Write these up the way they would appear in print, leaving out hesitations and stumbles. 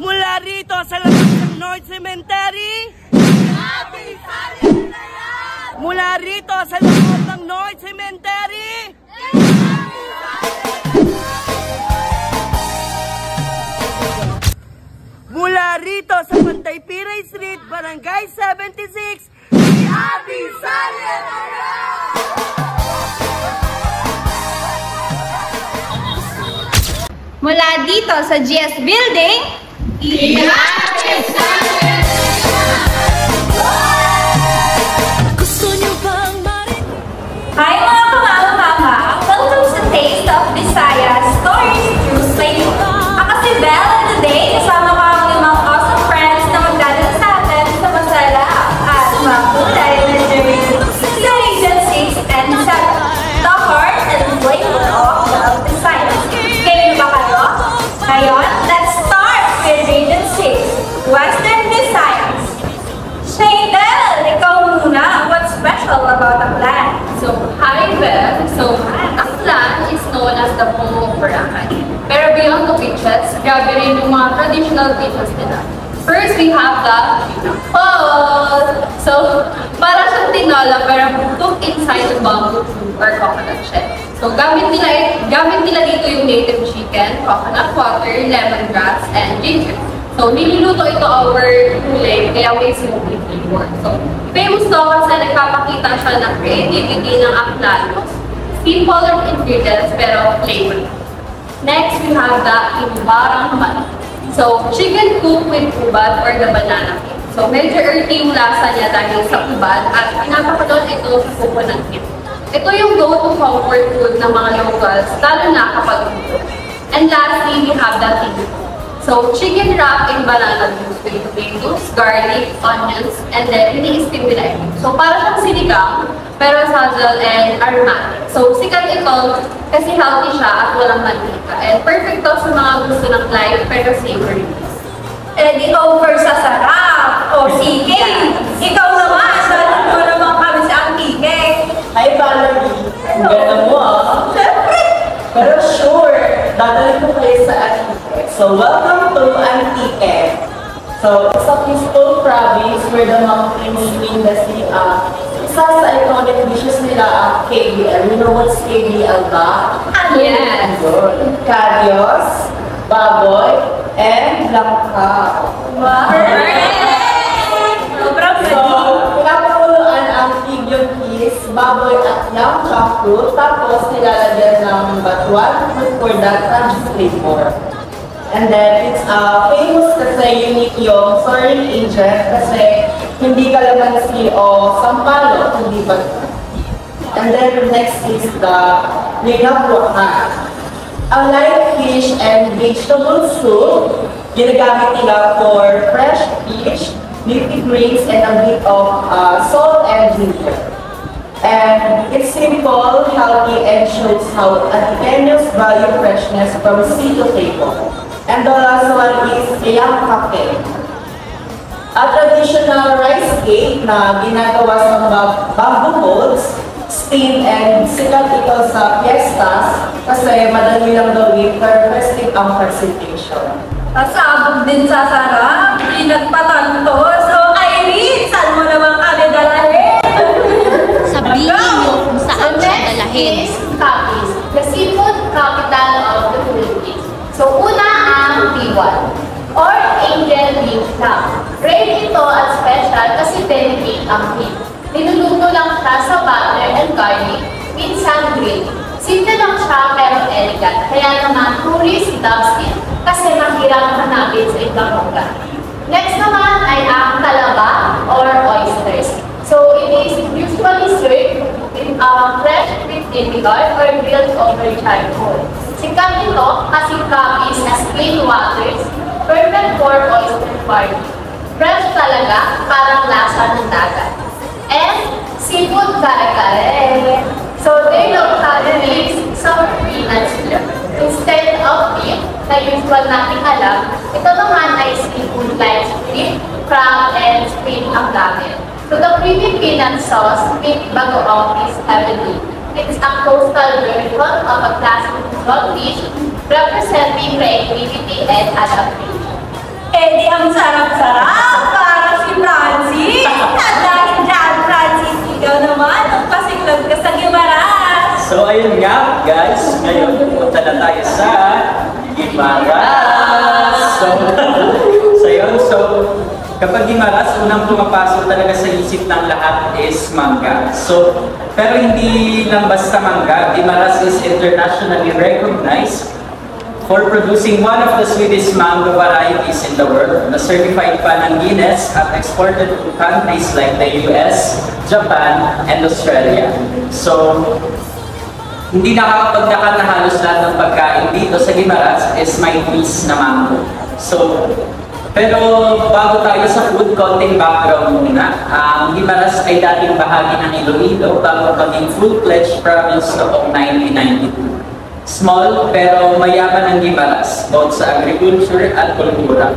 Mula rito sa labas ng North Cemetery, mula rito sa labas ng North Cemetery, mula rito sa Pantay Piray Street, Barangay 76, si Abby Salienara! Mula dito sa GS Building, Hi mga kamama! Welcome sa Taste of Visayas Stories Through Slate. Ako si Belle and today kasama ko ang limang awesome friends na magdadala sa atin sa masala at makulay na journey sa Region 6 and 7. The heart and flavor of Visayas. Kayo ba kayo? Ngayon, let's start with Region 6, Western Visayas. Shaydel, ikaw muna. What's special about Aklan? So, hi Beth. So, Aklan is known as the home of Boracay. Pero beyond the beaches, grabe rin yung mga traditional beaches nila. First, we have the Falls. So, para siyang tinola pero cooked inside the bamboo tree or coconut shell. So, gamit nila dito yung native chicken, coconut water, lemongrass, and ginger. So, niluluto ito over gulay, kaya may smoky flavor. So, famous to kasi nagpapakita siya ng creativity ng Aklanos. Simple of ingredients, pero flavor. Next, we have the Imbarang Mali. So, chicken cooked with ubad or the banana cake. So, medyo earthy yung lasa niya dahil sa ubad at pinapakulot ito sa coconut cake. Ito yung go-to comfort food ng mga locals, lalo na kapag ito. And lastly, we have the tino. So, chicken wrap in banana juice with tomatoes, garlic, onions, and then ini-steam nila ito. So, para siyang sinigang, pero subtle and aromatic. So, sikat ito kasi healthy siya at walang mantika. And perfect to sa mga gusto ng light pero savory. Eh, di over sa sarap. O, sige. Ikaw naman. Sabi mo naman kami sa Antique. Hi, Valerie. Ang ganda mo, ah. Siyempre. Pero sure, dadalhin ko kayo sa Antique. So, welcome to Antique. So, it's a peaceful province where the mountains mean the sea. Isa sa iconic dishes nila ang KBL. You know what's KBL ba? Yes. Karyos, baboy, and langka. Wow. So, pinapakuluan ang figure keys, baboy at langka fruit, tapos nilalagyan ng batuan for that tangy flavor. And then, it's famous kasi unique yung soaring agent kasi hindi kalamansi o sampalo, hindi ba? And then, next is the linapuan. Ang light fish and vegetable soup, ginagamit nila for fresh fish, leafy greens, and a bit of salt and ginger. And it's simple, healthy, and shows how Antiqueños value freshness from sea to table. And the last one is Iyang Cake. A traditional rice cake na ginagawa sa mga bamboo molds, steam, and sikat ito sa fiestas kasi madali lang gawin pero festive ang presentation. Kasabog din sa sarap. Pinagpatanto. So, Irene, saan mo naman kami dalahin? Sabihin mo kung saan siya dalahin. Capiz, the seafood capital of the Philippines. So, una ang Tiwan, or Angel Beef Club. Rare ito at special kasi delicate ang beef. Niluluto lang siya sa butter and garlic, minsan grilled. Simple lang siya pero elegant, kaya naman tourist loves it kasi mahirap hanapin sa ibang lugar. Next naman ay ang talaba or oysters. So, it is usually served with fresh with vinegar or grilled over charcoal. Sikat ito kasi Capiz has clean waters, perfect for oyster farming. Fresh talaga, parang lasa ng dagat. And seafood kare-kare. So, their local is sour peanuts instead of beef na usual nating alam. Ito naman ay seafood like shrimp, crab, and shrimp ang gamit. So, the creamy peanut sauce with bagoong is heavenly. It's a coastal version of a classic saltfish representing creativity and adaptation. lahat guys, ngayon pupunta na tayo sa Guimaras. So kapag Guimaras, unang pumapasok talaga sa isip ng lahat is mangga. Pero hindi lang basta mangga, Guimaras is internationally recognized for producing one of the sweetest mango varieties in the world, na certified pa ng Guinness at exported to countries like the US, Japan, and Australia. So, hindi nakakapagtaka na halos lahat ng pagkain dito sa Guimaras is may twist na mango. Pero bago tayo sa food, konting background muna. Ang Guimaras ay dating bahagi ng Iloilo bago maging full-fledged province noong 1992. Small pero mayaman ang Guimaras, both sa agriculture at kultura.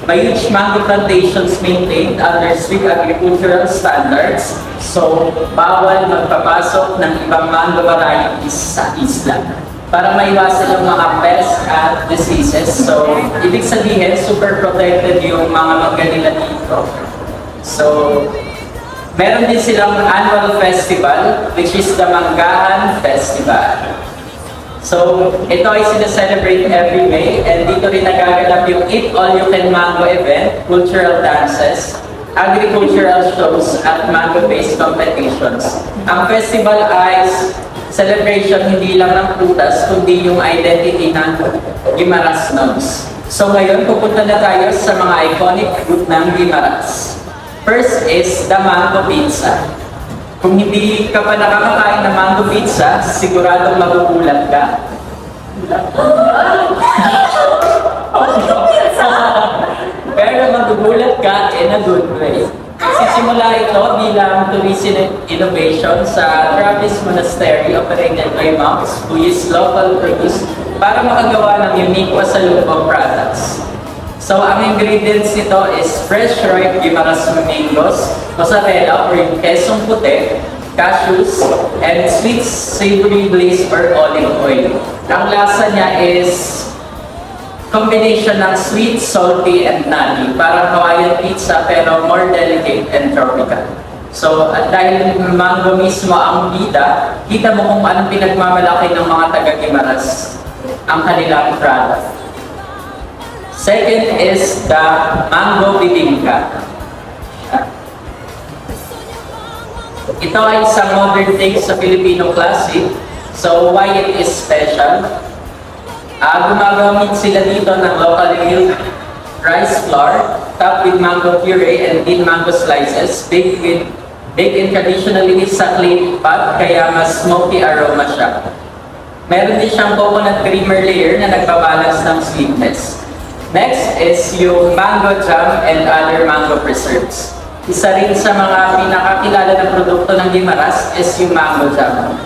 May huge mango plantations maintained under strict agricultural standards, so bawal magpapasok ng ibang mango varieties sa isla para maiwasan yung mga pests at diseases. So, ibig sabihin, super protected yung mga mangga nila dito. So, meron din silang annual festival, which is the Manggahan Festival. So, ito ay sinaselebrate every May, and dito rin nagaganap yung Eat All You Can Mango event, cultural dances, agricultural shows, at mango-based competitions. Ang festival ay celebration hindi lang ng prutas, kundi yung identity ng Guimaras Nobs. So ngayon, pupunta na tayo sa mga iconic food ng Guimaras. First is the mango pizza. Kung hindi ka pa nakakakain ng mango pizza, siguradong magugulat ka. Pero magugulat ka in a good way. Sisimula ito bilang tourism innovation sa Travis Monastery operated by monks who use local produce para makagawa ng unique pasalubong products. So, ang ingredients nito is fresh ripe Guimaras mangoes, mozzarella or yung quesong puti, cashews, and sweet savory glaze or olive oil. Ang lasa niya is combination ng sweet, salty, and nutty. Parang Hawaiian pizza pero more delicate and tropical. So, at dahil mango mismo ang bida, kita mo kung anong pinagmamalaki ng mga taga-Guimaras ang kanilang product. Second is the mango bibingka. Ito ay isang modern take sa Filipino classic. So, why it is special? Gumagamit sila dito ng locally milled rice flour, topped with mango puree and thin mango slices, baked in traditionally sa clay pot, kaya mas smoky aroma siya. Meron din siyang coconut creamer layer na nagbabalance ng sweetness. Next is yung mango jam and other mango preserves. Isa rin sa mga pinakakilala na produkto ng Guimaras is yung mango jam.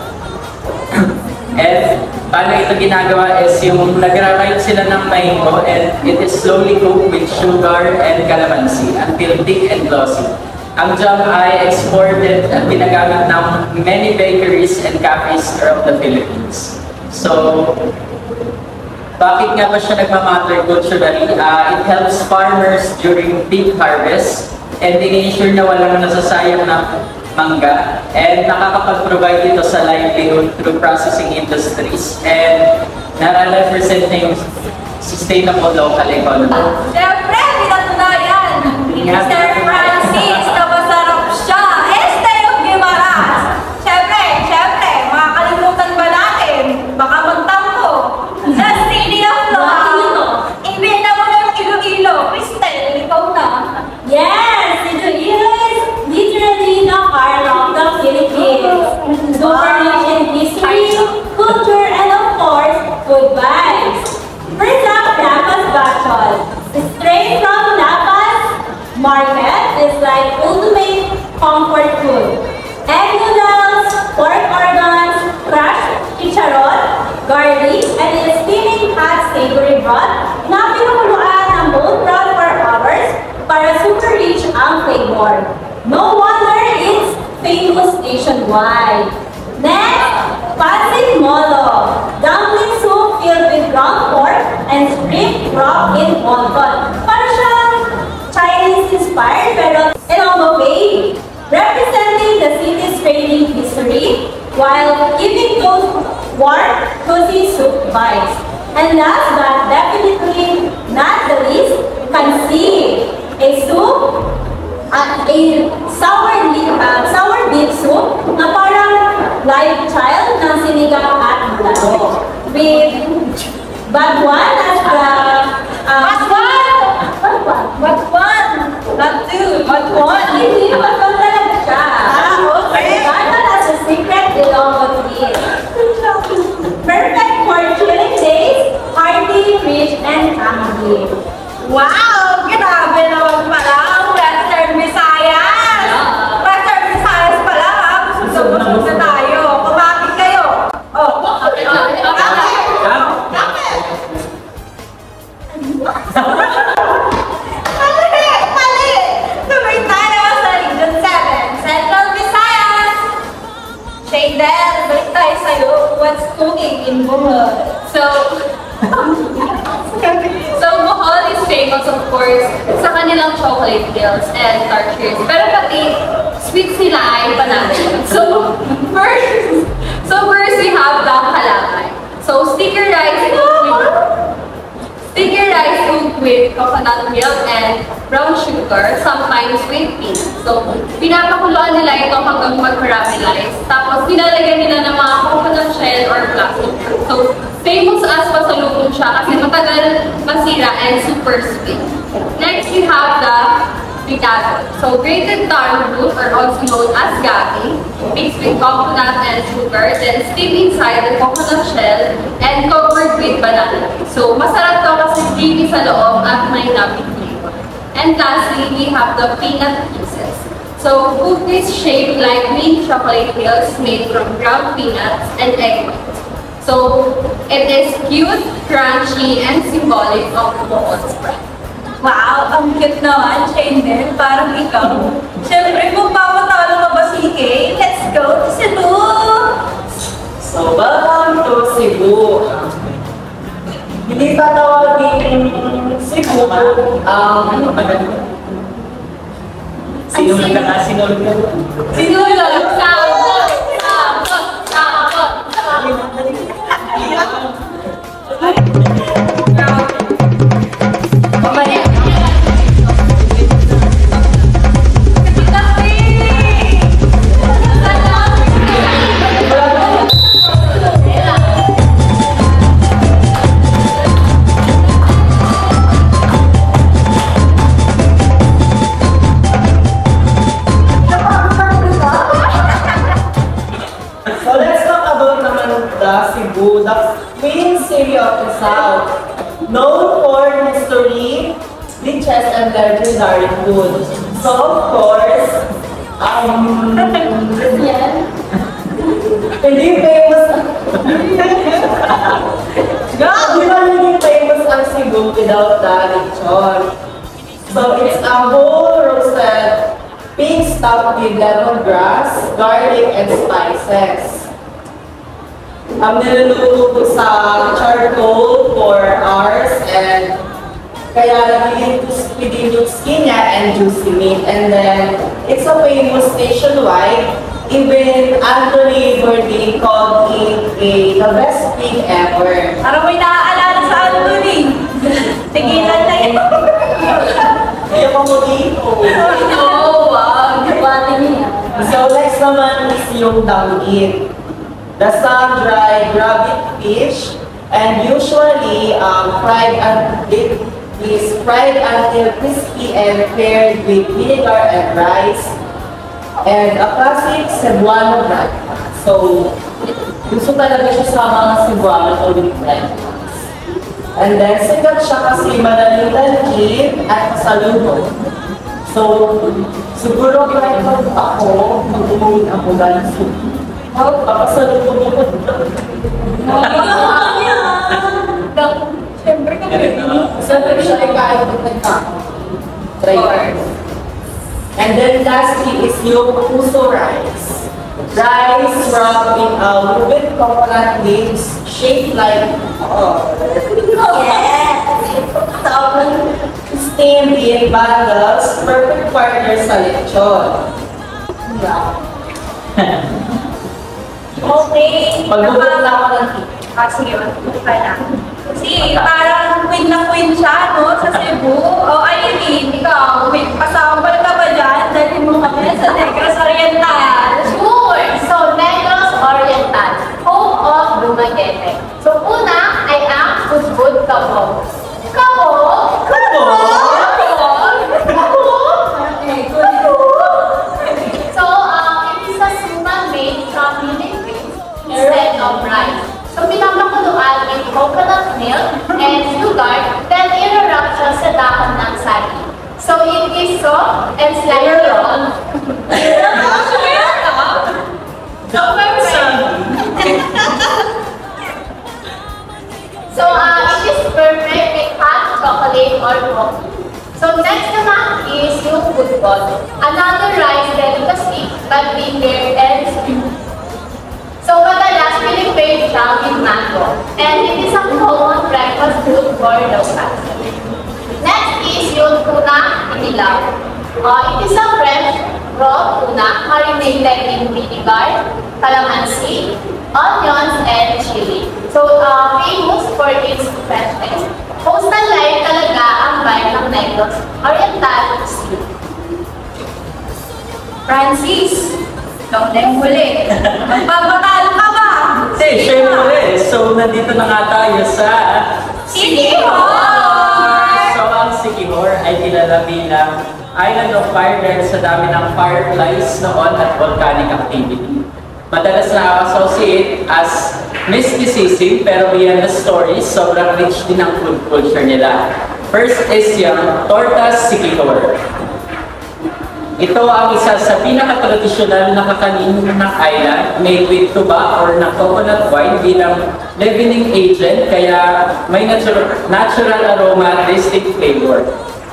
And paano ito ginagawa is yung nagra-ripe sila ng mango and it is slowly cooked with sugar and calamansi until thick and glossy. Ang jam ay exported at ginagamit ng many bakeries and cafes around the Philippines. So, bakit nga ba siya nagmamatter culturally? It helps farmers during peak harvest and in-ensure na walang nasasayang na mangga and nakakapag-provide ito sa livelihood through processing industries and nare-represent na yung sustainable local economy. Siyempre, pinatunayan! Mr. Francis, napasarap siya! Este yung Guimaras! Siyempre, makakalimutan ba natin? Baka magtampo! The City of Love! Imbita mo na yung Iloilo! Cristel, ikaw na! Yes! Iloilo is literally the heart of the Philippines. Super rich in history, culture, and of course, food vibes. First up, Napas Bachol. Straight from Napas Market is like ultimate comfort food. Egg noodles, pork organs, crushed chicharon, garlic, and a steaming hot savory broth na pinakuluan ng bone broth for hours para super rich ang flavor. No wonder it's famous nationwide. Next, Pancit Molo. Dumpling soup filled with ground pork and shrimp wrapped in wonton. Para siyang Chinese-inspired pero Ilonggo way, representing the city's trading history while keeping close warm, cozy soup vibes. And last but definitely not the least, conceive a soup, a sour beef soup na parang live child ng sinigang at bulalo. With Bagwan as the Bagwan! Not two! Bagwan! Hindi Bagwan talaga siya. Okay. Bagwan as a secret ilonggo dish. Perfect for chilling days, hearty, rich, and tangy. Wow! Grabe naman pala ang Western Visayas! Western Visayas pala ha! Busog na tayo. Kumapit kayo. Oh, Mali! Tuloy tayo sa Region 7, Central Visayas! Shaden, balik tayo sa'yo. What's cooking in Bohol? So Bohol is famous, of course, sa kanilang chocolate hills and tartars. Pero pati, sweet sila ay panalo. So first we have the Kalakay. So sticker rice cooked with coconut milk and brown sugar, sometimes with peas. So pinapakuluan nila ito hanggang mag-caramelize. Tapos nilalagyan nila ng mga coconut shell or plastic. So famous as pasalubong siya kasi matagal masira and super sweet. Next, we have the Bigado. So grated taro root, or also known as gabi, mixed with coconut and sugar, then steamed inside the coconut shell and covered with banana. So masarap to kasi creamy sa loob at may nutty flavor. And lastly, we have the peanut pieces. So cookies shaped like mini chocolate hills made from ground peanuts and egg white. So it is cute, crunchy, and symbolic of Bohol spread. Wow, ang cute naman, Shaden. Parang ikaw. Siyempre, kung papatalo ka ba si Kay, let's go to Cebu! So, welcome to Cebu. Hindi tatawagin Cebu, Ano ba na? Sino nagkakasinol ka? Sinulog! Sabot! So let's talk about naman the Cebu, the Queen City of the South, known for history, beaches, and legendary food. So of course, hindi famous. Di ba naging famous ang Cebu without the lechon? So it's a whole roasted pig stuffed with lemongrass, garlic, and spices. Niluluto ko sa charcoal for hours, and kaya nagiging crispy yung skin niya and juicy meat. And then, it's a famous nationwide. Even Anthony Bourdain called it the best pig ever. Parang may naaalala sa Anthony. Tigilan na yun. Kaya pa mo dito. Oh, wow. Dibati niya. So next naman is yung danggit. The sun-dried rabbit fish, and usually it is fried until crispy and paired with vinegar and rice, and a classic Cebuano breakfast. So gusto talaga siya sa mga Cebuano o with breakfast. And then sikat siya kasi madaling talgin at pasalubong. So siguro kahit ako, mag-umuwi ako dahil papasalubong ako. Siyempre ka Siyempre siya ay kahit nagkako. Try it. And then lastly is yung puso rice. Rice wrapped in with coconut leaves shaped like steamed in bundles, perfect partner sa lechon. Okay. Pagbubuo na ako ng Sige, magpupa na. Kasi parang queen na queen siya, no? Sa Cebu. O, Irene, ikaw, pasambal ka ba dyan? Dali mo kami sa Negros Oriental. Sure! So, Negros Oriental, home of Dumaguete. So, una ay ang Good Kabog. Kabog? So, it is a suman made from millet grains instead of rice. So, pinapakuluan with coconut milk and sugar, then i-wrap siya sa dahon ng saging. So, it is soft and slightly raw. So, it is perfect with hot chocolate or coffee. So, next naman is yung football. Another rice delicacy, but bitter and sweet. So, madalas pinipare siya with mango. And it is a common breakfast food for locals. Next is yung tuna inilaw. It is a fresh raw tuna marinated in vinegar, calamansi, onions, and chili. So, famous for its freshness. Coastal life talaga ang vibe ng Negros Oriental Sea. Francis, ikaw na yung huli. Magpapatalo ka ba? Syempre. So, nandito na nga tayo sa Siquijor! So, ang Siquijor ay kilala bilang Island of Fire dahil sa dami ng fireflies noon at volcanic activity. Madalas na-associate as mysticism, pero beyond the stories, sobrang rich din ang food culture nila. First is yung Tortas Siquijor. Ito ang isa sa pinaka-tradisyonal na kakanin ng island, made with tuba or na coconut wine bilang leavening agent, kaya may natural aroma at distinct flavor.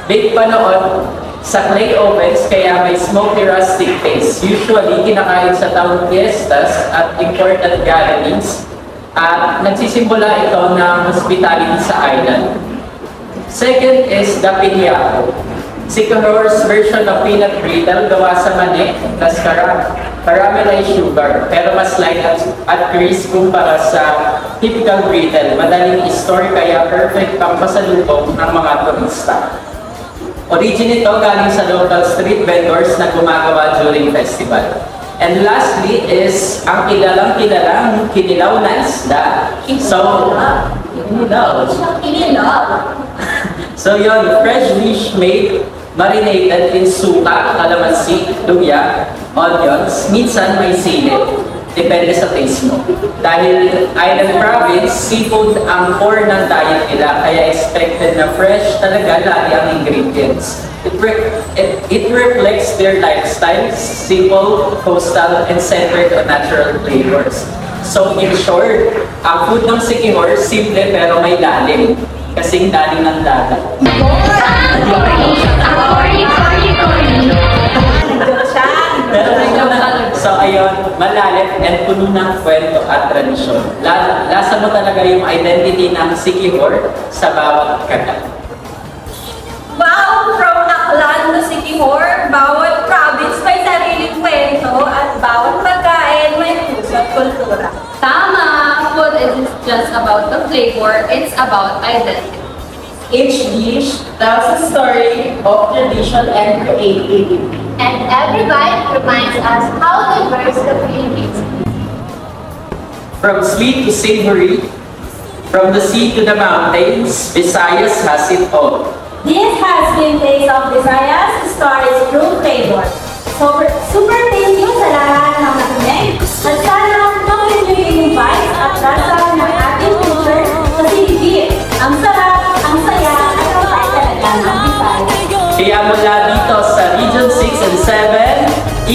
Baked pa noon sa clay ovens, kaya may smoky rustic taste. Usually, kinakain sa town fiestas at important gatherings at nagsisimbula ito ng hospitality sa island. Second is the piñaco. Siquijor's version of peanut brittle gawa sa mani, plus caramelized sugar, pero mas light at crisp kumpara sa typical brittle. Madaling i-store kaya perfect pang pasalubong ng mga turista. Origin ito galing sa local street vendors na gumagawa during festival. And lastly is ang kilalang kinilaw na isda. So yun, fresh fish made, marinated in suka, calamansi, luya, onions, minsan may sili. Depende sa taste mo. Dahil island province, seafood ang core ng diet nila, kaya expected na fresh talaga lagi ang ingredients. It reflects their lifestyle, simple, coastal, and centered on natural flavors. So in short, ang food ng Siquijor, simple pero may lalim. Kasing daling ng dagat. So ayun, malalim and puno ng kwento at tradisyon. Lasa mo talaga yung identity ng Siquijor sa bawat kata. Wow! From Aklan to Siquijor, bawat province may sariling kwento at bawat pagkain may puso at kultura. Tama! Food isn't just about the flavor, it's about identity. Each dish tells a story of tradition and creativity. And every bite reminds us how diverse the Philippines is. From sweet to savory, from the sea to the mountains, Visayas has it all. This has been Taste of Visayas, stories through flavor. Super thank you sa lahat ng nakinig. At sana mag-enjoy yung vibes at rasa ng ating culture sa Philippines. Ang sarap, ang saya, at ang tayo talaga ng Visayas. Kaya mula dito sa Region 6 and 7,